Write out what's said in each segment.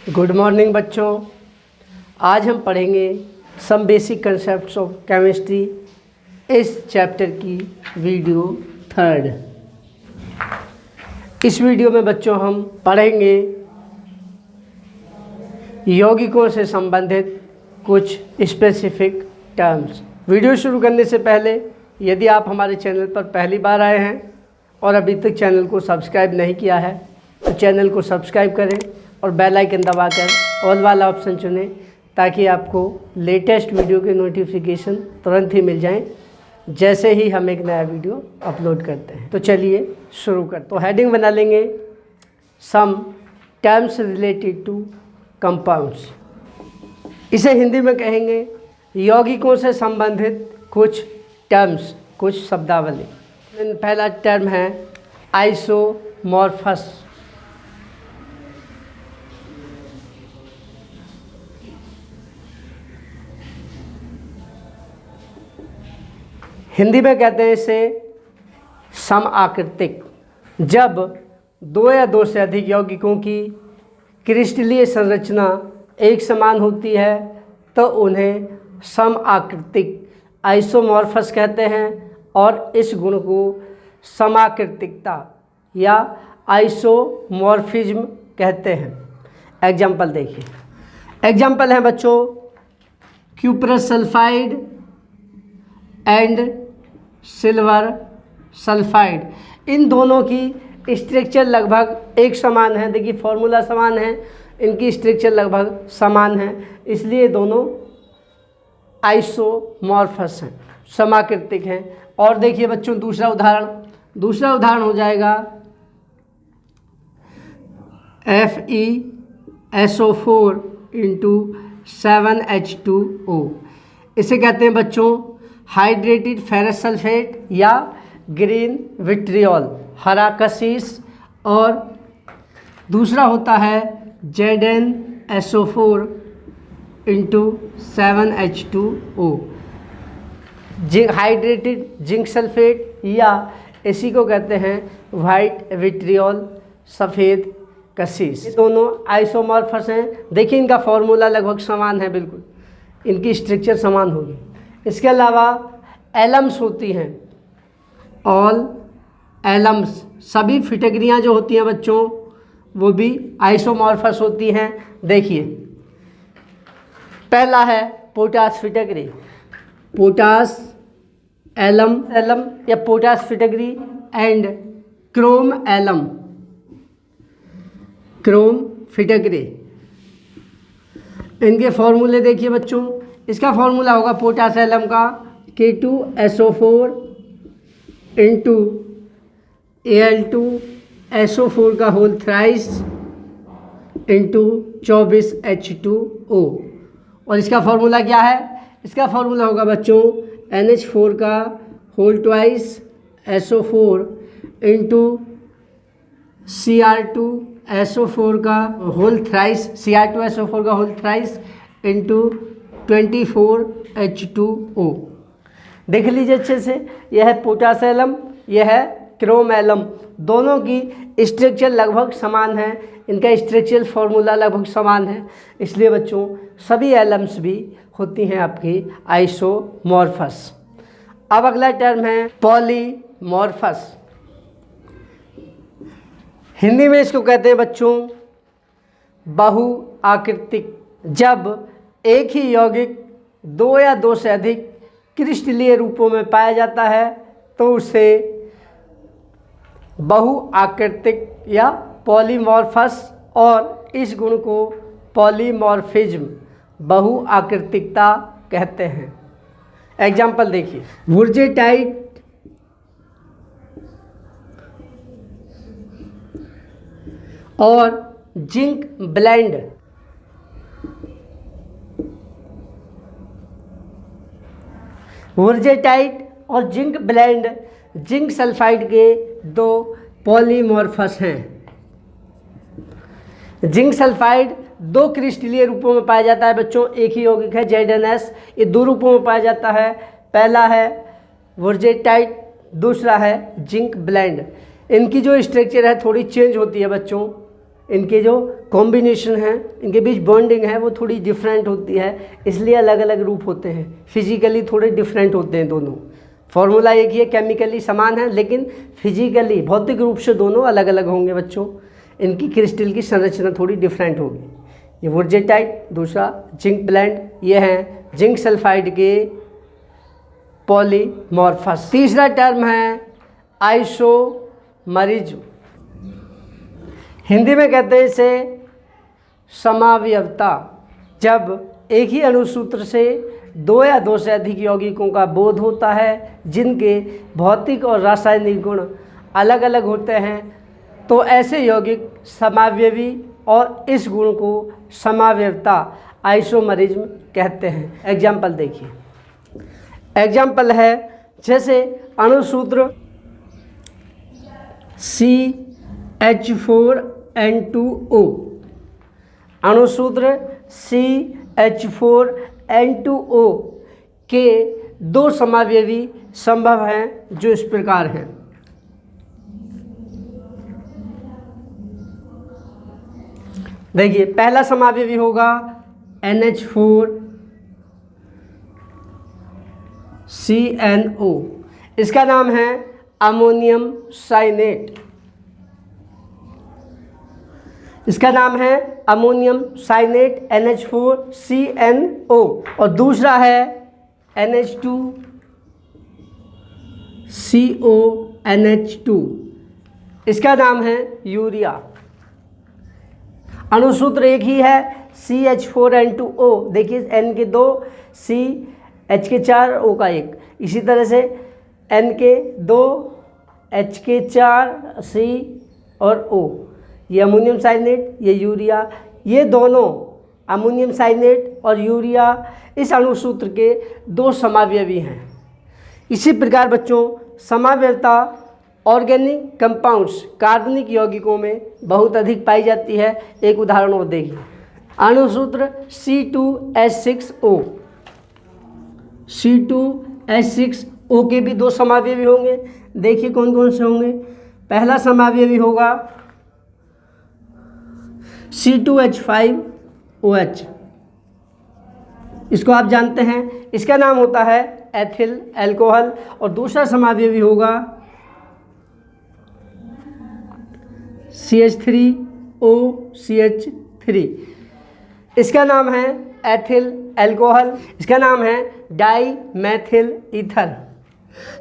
Good morning बच्चों। आज हम पढ़ेंगे some basic concepts of chemistry, इस चैप्टर की वीडियो 3। इस वीडियो में बच्चों हम पढ़ेंगे यौगिकों से संबंधित कुछ स्पेसिफिक टर्म्स। वीडियो शुरू करने से पहले यदि आप हमारे चैनल पर पहली बार आए हैं और अभी तक चैनल को सब्सक्राइब नहीं किया है तो चैनल को सब्सक्राइब करें और बेल आइकन दबाकर ऑल वाला ऑप्शन चुनें ताकि आपको लेटेस्ट वीडियो के नोटिफिकेशन तुरंत ही मिल जाएं जैसे ही हम एक नया वीडियो अपलोड करते हैं। तो चलिए शुरू करते। तो हेडिंग बना लेंगे some terms related to compounds. इसे हिंदी में कहेंगे यौगिकों से संबंधित कुछ टर्म्स, कुछ शब्दावली। पहला टर्म है आइसोमॉर्फस। हिंदी में कहते हैं इसे समआकृतिक। जब दो या दो से अधिक यौगिकों की क्रिस्टलीय संरचना एक समान होती है तो उन्हें समआकृतिक आइसोमॉर्फस कहते हैं और इस गुण को समाकृतिकता या आइसोमॉर्फिज्म कहते हैं। एग्जाम्पल देखिए। एग्जाम्पल है बच्चों cuprous sulphide and silver sulphide. इन दोनों की स्ट्रक्चर लगभग एक समान है। देखिए फॉर्मूला समान है, इनकी स्ट्रक्चर लगभग समान है, इसलिए दोनों आइसोमॉर्फस हैं, समाकृतिक हैं। और देखिए बच्चों दूसरा उदाहरण हो जाएगा FeSO4 × 7H2O। इसे कहते हैं बच्चों हाइड्रेटेड फेरस सल्फेट या ग्रीन विट्रियोल, हरा कशिश। और दूसरा होता है ZnSO4 × 7H2O, hydrated zinc sulphate या इसी को कहते हैं वाइट विट्रियोल, सफ़ेद कशिश। दोनों आइसोमॉर्फस हैं। देखिए इनका फॉर्मूला लगभग समान है, बिल्कुल इनकी स्ट्रक्चर समान होगी। इसके अलावा एलम्स होती हैं। ऑल एलम्स, सभी फिटकरियाँ जो होती हैं बच्चों वो भी आइसोमॉर्फस होती हैं। देखिए पहला है पोटास फिटकरी, पोटास एलम या पोटास फिटकरी एंड क्रोम एलम, क्रोम फिटकरी। इनके फॉर्मूले देखिए बच्चों। इसका फॉर्मूला होगा पोटास एलम का K2SO4 × Al2SO4 का होल थ्राइस × 24H2O। और इसका फॉर्मूला क्या है? इसका फॉर्मूला होगा बच्चों NH4 का होल ट्वाइस SO4 × Cr2SO4 का होल थ्राइस, Cr2SO4 का होल थ्राइस × 24H2O। देख लीजिए अच्छे से, यह है पोटास एलम, यह है क्रोम एलम। दोनों की स्ट्रक्चर लगभग समान है, इनका स्ट्रक्चरल फॉर्मूला लगभग समान है, इसलिए बच्चों सभी एलम्स भी होती हैं आपकी आइसोमॉर्फस। अब अगला टर्म है पॉलीमॉर्फस। हिंदी में इसको कहते हैं बच्चों बहुआकृतिक। जब एक ही यौगिक दो या दो से अधिक क्रिस्टलीय रूपों में पाया जाता है तो उसे बहुआकृतिक या पॉलीमॉर्फस और इस गुण को पॉलीमॉर्फिज्म, बहुआकृतिकता कहते हैं। एग्जाम्पल देखिए वुर्जेटाइट और जिंक ब्लेंड। वुर्जेटाइट और जिंक ब्लेंड जिंक सल्फाइड के दो पॉलीमॉर्फस हैं। जिंक सल्फाइड दो क्रिस्टलीय रूपों में पाया जाता है बच्चों। एक ही यौगिक है ZnS, ये दो रूपों में पाया जाता है। पहला है वुर्जेटाइट, दूसरा है जिंक ब्लेंड। इनकी जो स्ट्रक्चर है थोड़ी चेंज होती है बच्चों। इनके जो कॉम्बिनेशन हैं, इनके बीच बॉन्डिंग है वो थोड़ी डिफरेंट होती है, इसलिए अलग अलग रूप होते हैं। फिजिकली थोड़े डिफरेंट होते हैं दोनों। फॉर्मूला एक ही है, केमिकली समान है, लेकिन फिजिकली भौतिक रूप से दोनों अलग अलग होंगे बच्चों। इनकी क्रिस्टल की संरचना थोड़ी डिफरेंट होगी। ये वुर्जेटाइट, दूसरा जिंक ब्लेंड, ये हैं जिंक सल्फाइड के पॉलीमॉर्फस। तीसरा टर्म है आइसोमरिज्म, हिंदी में कहते हैं इसे समावयवता। जब एक ही अणुसूत्र से दो या दो से अधिक यौगिकों का बोध होता है जिनके भौतिक और रासायनिक गुण अलग अलग होते हैं, तो ऐसे यौगिक समावयवी और इस गुण को समावयवता आइसोमरिज्म कहते हैं। एग्जाम्पल देखिए, एग्जाम्पल है जैसे अणुसूत्र CH4N2O, अणुसूत्र CH4N2O के दो समावयवी संभव हैं जो इस प्रकार हैं। देखिए, पहला समावयवी होगा NH4CNO, इसका नाम है अमोनियम साइनेट, इसका नाम है अमोनियम साइनेट NH4CNO। और दूसरा है NH2CONH2, इसका नाम है यूरिया। अणुसूत्र एक ही है CH4N2O, देखिए N के दो, C H के चार, O का एक। इसी तरह से N के दो, H के चार, C और O, ये अमोनियम साइनेट, ये यूरिया। ये दोनों अमोनियम साइनेट और यूरिया इस अणुसूत्र के दो समावयवी हैं। इसी प्रकार बच्चों समावयवता ऑर्गेनिक कंपाउंड्स कार्बनिक यौगिकों में बहुत अधिक पाई जाती है। एक उदाहरण और देखिए, अणुसूत्र C2H6O, C2H6O के भी दो समावयवी होंगे। देखिए कौन कौन से होंगे। पहला समावयवी होगा C2H5OH, इसको आप जानते हैं, इसका नाम होता है एथिल अल्कोहल। और दूसरा समावयवी होगा CH3OCH3, इसका नाम है एथिल अल्कोहल, इसका नाम है डाई मैथिल ईथर।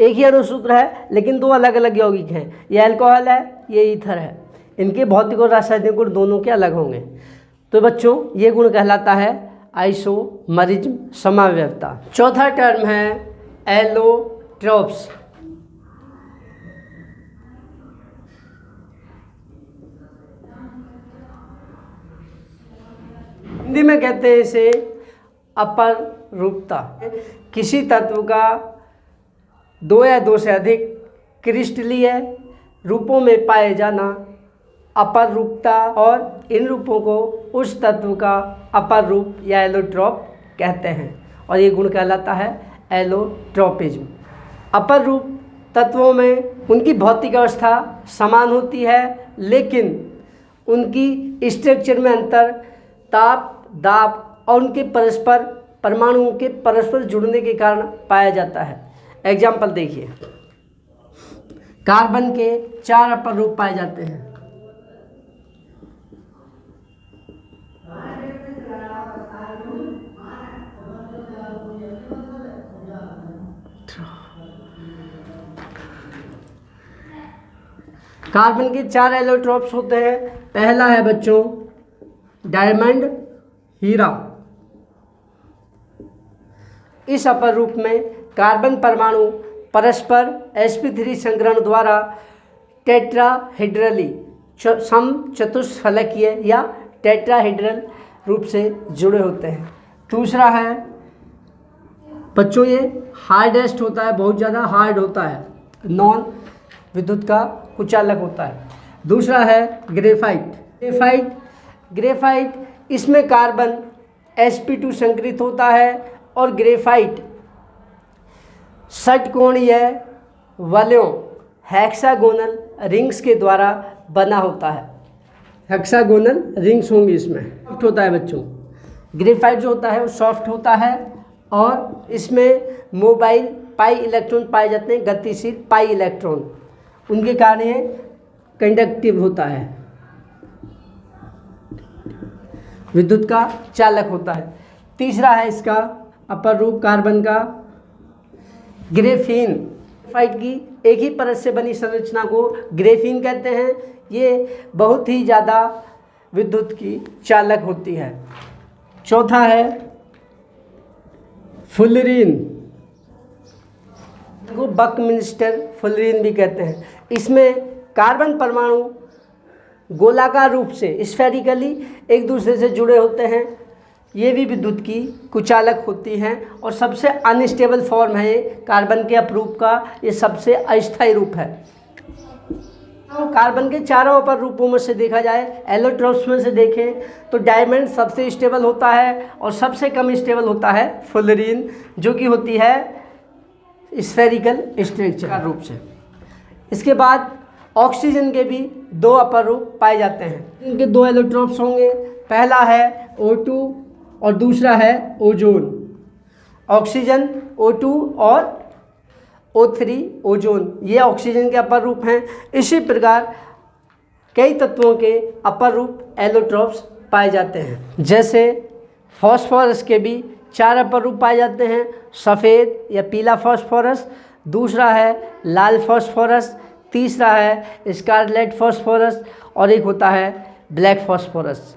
एक ही अणुसूत्र है लेकिन दो अलग अलग यौगिक हैं, ये अल्कोहल है, ये ईथर है। इनके भौतिक और रासायनिक गुण दोनों के अलग होंगे। तो बच्चों ये गुण कहलाता है आइसोमरिज्म, समावयवता। चौथा टर्म है एलोट्रोप्स, हिंदी में कहते हैं इसे अपर रूपता। किसी तत्व का दो या दो से अधिक क्रिस्टलीय रूपों में पाए जाना अपर रूपता, और इन रूपों को उस तत्व का अपर रूप या एलोट्रोप कहते हैं, और ये गुण कहलाता है एलोट्रोपिज्म। अपर रूप तत्वों में उनकी भौतिक अवस्था समान होती है, लेकिन उनकी स्ट्रक्चर में अंतर ताप, दाब और उनके परस्पर परमाणुओं के परस्पर जुड़ने के कारण पाया जाता है। एग्जाम्पल देखिए, कार्बन के 4 अपर रूप पाए जाते हैं। कार्बन के 4 एलोट्रोप्स होते हैं। पहला है बच्चों डायमंड, हीरा। इस अपर रूप में कार्बन परमाणु परस्पर sp3 संकरण द्वारा टेट्राहेड्रली समचतुष्फलकीय या टेट्राहेड्रल रूप से जुड़े होते हैं। दूसरा है बच्चों ये हार्डेस्ट होता है, बहुत ज़्यादा हार्ड होता है, नॉन विद्युत का कुचालक होता है। दूसरा है ग्रेफाइट। ग्रेफाइट इसमें कार्बन sp2 संकरित होता है और ग्रेफाइट षटकोणीय वलयों हेक्सागोनल रिंग्स के द्वारा बना होता है। हेक्सागोनल रिंग्स होंगी इसमें। सॉफ्ट होता है बच्चों, ग्रेफाइट जो होता है वो सॉफ्ट होता है और इसमें मोबाइल पाई इलेक्ट्रॉन पाए जाते हैं, गतिशील पाई इलेक्ट्रॉन, उनके कारण ये कंडक्टिव होता है, विद्युत का चालक होता है। तीसरा है इसका अपर रूप कार्बन का ग्रेफीन। ग्रेफाइट की एक ही परत से बनी संरचना को ग्रेफीन कहते हैं। ये बहुत ही ज़्यादा विद्युत की चालक होती है। चौथा है फुलरीन, को बकमिंस्टर फुलरीन भी कहते हैं। इसमें कार्बन परमाणु गोलाकार रूप से स्फेरिकली एक दूसरे से जुड़े होते हैं। ये भी विद्युत की कुचालक होती हैं और सबसे अनस्टेबल फॉर्म है ये कार्बन के अपरूप का, ये सबसे अस्थायी रूप है। कार्बन के चारों अपर रूपों में से देखा जाए, एलोट्रोप्स में से देखें तो डायमंड सबसे स्टेबल होता है और सबसे कम स्टेबल होता है फुलरीन, जो कि होती है स्फेरिकल स्ट्रक्चर रूप से। इसके बाद ऑक्सीजन के भी दो अपर रूप पाए जाते हैं। इनके दो एलोट्रोप्स होंगे, पहला है O2 और दूसरा है ओजोन। ऑक्सीजन O2 और O3 ओजोन, ये ऑक्सीजन के अपर रूप हैं। इसी प्रकार कई तत्वों के अपर रूप एलोट्रोप्स पाए जाते हैं। जैसे फॉस्फोरस के भी चार अपर रूप पाए जाते हैं, सफ़ेद या पीला फॉस्फोरस, दूसरा है लाल फॉस्फोरस, तीसरा है स्कारलेट फॉस्फोरस और एक होता है ब्लैक फॉस्फोरस।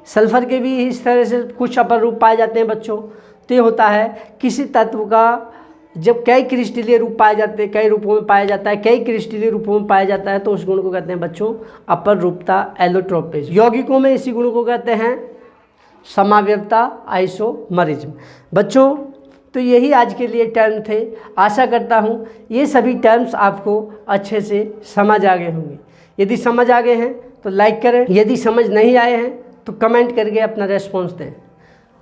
सल्फर के भी इस तरह से कुछ अपर रूप पाए जाते हैं बच्चों। तो ये होता है किसी तत्व का जब कई क्रिस्टलीय रूप पाए जाते हैं, कई रूपों में पाया जाता है, कई क्रिस्टलीय रूपों में पाया जाता है, तो उस गुण को कहते हैं बच्चों अपर रूपता एलोट्रोपिज्म। यौगिकों में इसी गुण को कहते हैं समावयवता आइसोमरिज्म। बच्चों तो यही आज के लिए टर्म थे। आशा करता हूँ ये सभी टर्म्स आपको अच्छे से समझ आ गए होंगे। यदि समझ आ गए हैं तो लाइक करें, यदि समझ नहीं आए हैं तो कमेंट करके अपना रेस्पॉन्स दें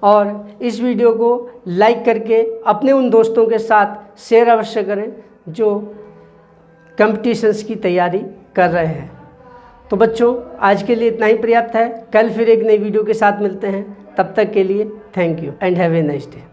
और इस वीडियो को लाइक करके अपने उन दोस्तों के साथ शेयर अवश्य करें जो कॉम्पिटिशन्स की तैयारी कर रहे हैं। तो बच्चों आज के लिए इतना ही पर्याप्त है। कल फिर एक नई वीडियो के साथ मिलते हैं। तब तक के लिए thank you and have a nice day.